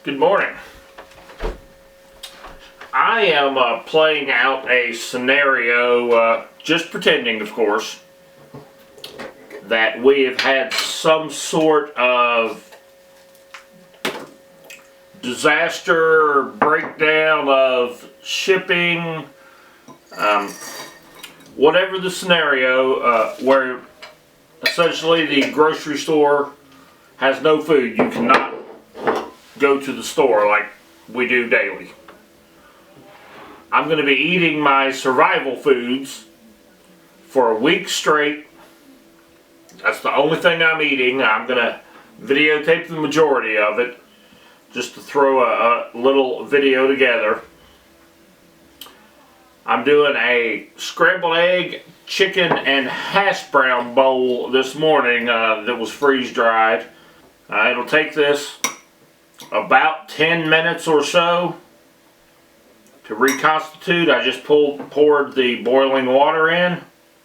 Good morning. I am playing out a scenario, just pretending, of course, that we have had some sort of disaster, breakdown of shipping, whatever the scenario, where essentially the grocery store has no food. You cannot go to the store like we do daily. I'm going to be eating my survival foods for a week straight. That's the only thing I'm eating. I'm going to videotape the majority of it just to throw a little video together. I'm doing a scrambled egg, chicken, and hash brown bowl this morning that was freeze dried. It'll take this about 10 minutes or so to reconstitute. I just poured the boiling water in,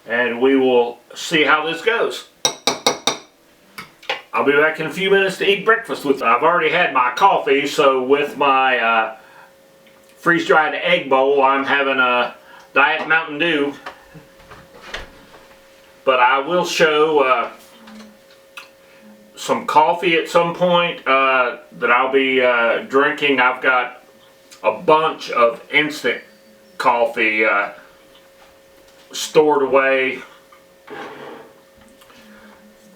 and we will see how this goes. I'll be back in a few minutes to eat breakfast with you. I've already had my coffee, so with my freeze-dried egg bowl, I'm having a Diet Mountain Dew. But I will show some coffee at some point that I'll be drinking. I've got a bunch of instant coffee stored away.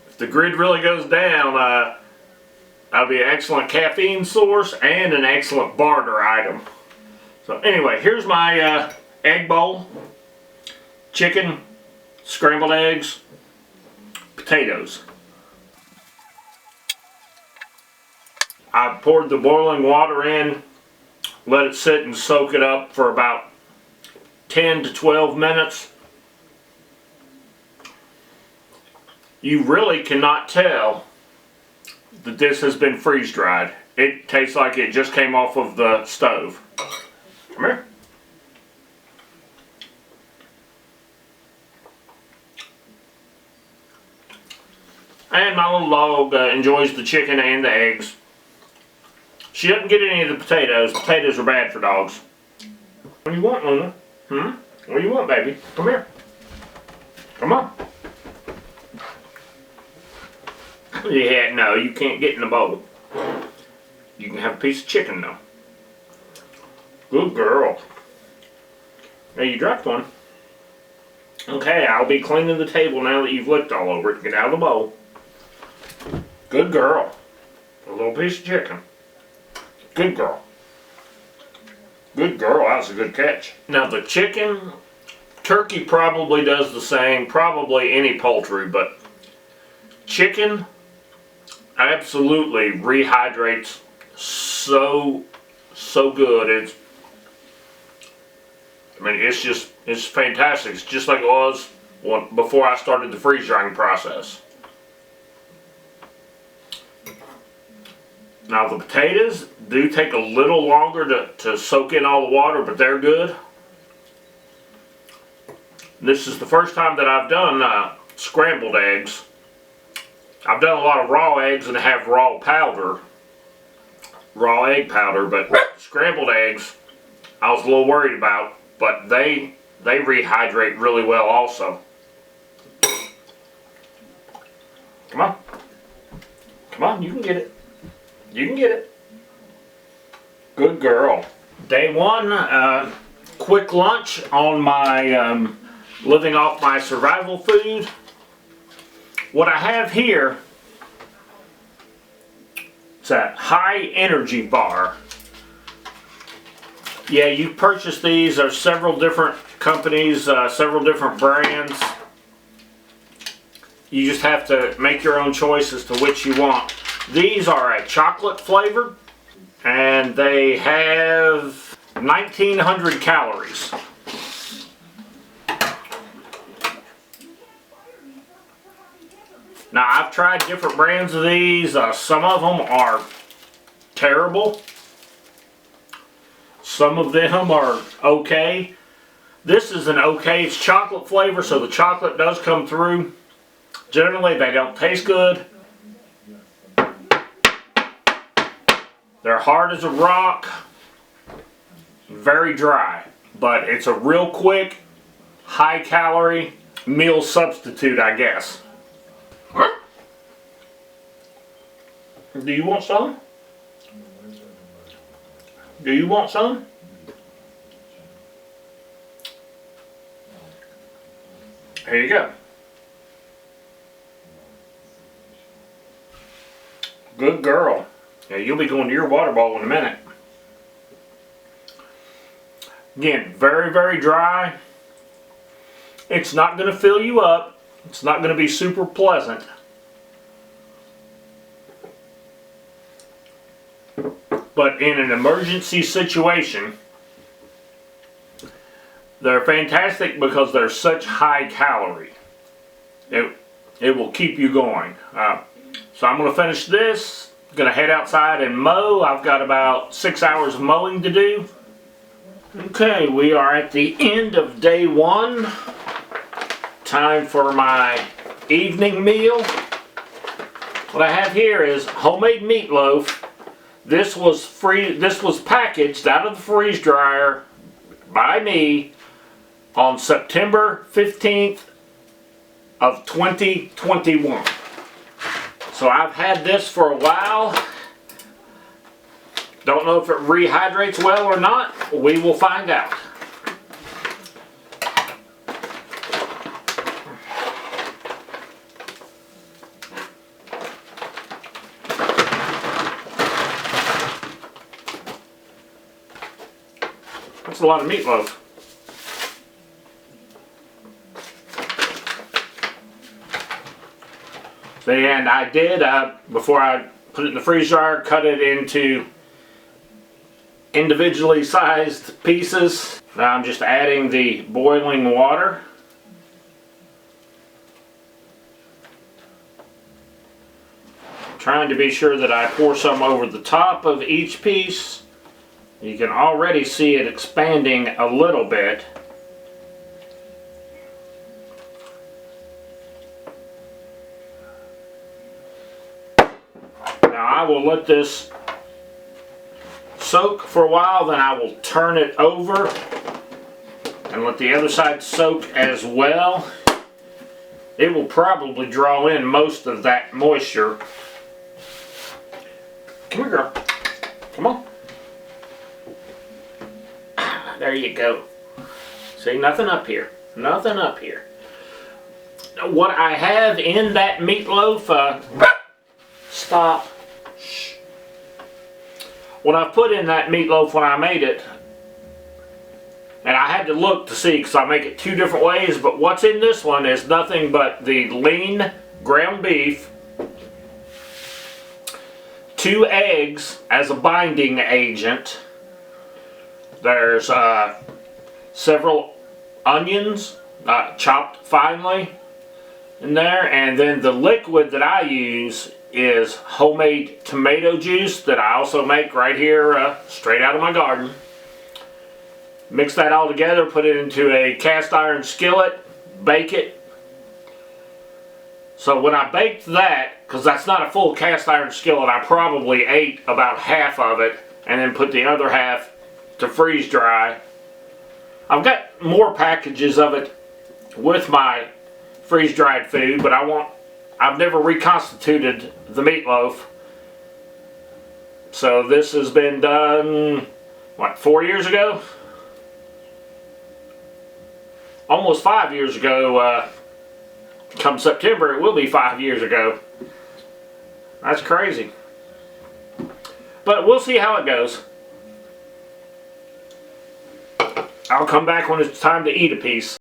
If the grid really goes down, that'll be an excellent caffeine source and an excellent barter item. So anyway, here's my egg bowl, chicken, scrambled eggs, potatoes. I poured the boiling water in, let it sit and soak it up for about 10 to 12 minutes. You really cannot tell that this has been freeze dried. It tastes like it just came off of the stove. Come here. And my little dog enjoys the chicken and the eggs. She doesn't get any of the potatoes. Potatoes are bad for dogs. What do you want, Luna? What do you want, baby? Come here. Come on. Yeah, no, you can't get in the bowl. You can have a piece of chicken, though. Good girl. Now, you dropped one. Okay, I'll be cleaning the table now that you've licked all over it. Get out of the bowl. Good girl. A little piece of chicken. Good girl. Good girl, that was a good catch. Now the chicken, turkey probably does the same, probably any poultry, but chicken absolutely rehydrates so good. It's fantastic. It's just like it was before I started the freeze drying process. Now the potatoes do take a little longer to soak in all the water, but they're good. This is the first time that I've done scrambled eggs. I've done a lot of raw eggs and have raw egg powder, but scrambled eggs I was a little worried about, but they rehydrate really well also. Come on. Come on, you can get it. You can get it. Good girl. Day one, quick lunch on my living off my survival food. What I have here, it's a high energy bar. Yeah, you purchase these. There's several different companies, several different brands. You just have to make your own choice as to which you want. These are a chocolate flavor, and they have 1,900 calories. Now, I've tried different brands of these. Some of them are terrible. Some of them are okay. This is an okay. It's chocolate flavor, so the chocolate does come through. Generally, they don't taste good. They're hard as a rock, very dry, but it's a real quick, high calorie meal substitute, I guess. Do you want some? Do you want some? Here you go. Good girl. Yeah, you'll be going to your water bowl in a minute. Again, very, very dry. It's not going to fill you up. It's not going to be super pleasant. But in an emergency situation, they're fantastic because they're such high calorie. It will keep you going. So I'm going to finish this. Going to head outside and mow. I've got about 6 hours of mowing to do. Okay, we are at the end of day 1. Time for my evening meal. What I have here is homemade meatloaf. This was packaged out of the freeze dryer by me on September 15th of 2021. So I've had this for a while. Don't know if it rehydrates well or not. We will find out. That's a lot of meatloaf. And I did, before I put it in the freeze dryer, cut it into individually sized pieces. Now I'm just adding the boiling water. Trying to be sure that I pour some over the top of each piece. You can already see it expanding a little bit. Now I will let this soak for a while, then I will turn it over and let the other side soak as well. It will probably draw in most of that moisture. Come here, girl. Come on. There you go. See, nothing up here. Nothing up here. What I have in that meatloaf, stop. Shh. What I put in that meatloaf when I made it, and I had to look to see because I make it 2 different ways, but what's in this one is nothing but the lean ground beef, 2 eggs as a binding agent. There's several onions chopped finely in there, and then the liquid that I use is homemade tomato juice that I also make right here straight out of my garden. Mix that all together, put it into a cast iron skillet, bake it. So when I baked that, because that's not a full cast iron skillet, I probably ate about half of it and then put the other half to freeze dry. I've got more packages of it with my freeze dried food, but I've never reconstituted the meatloaf. So this has been done, what, 4 years ago? Almost 5 years ago. Come September, it will be 5 years ago. That's crazy. But we'll see how it goes. I'll come back when it's time to eat a piece.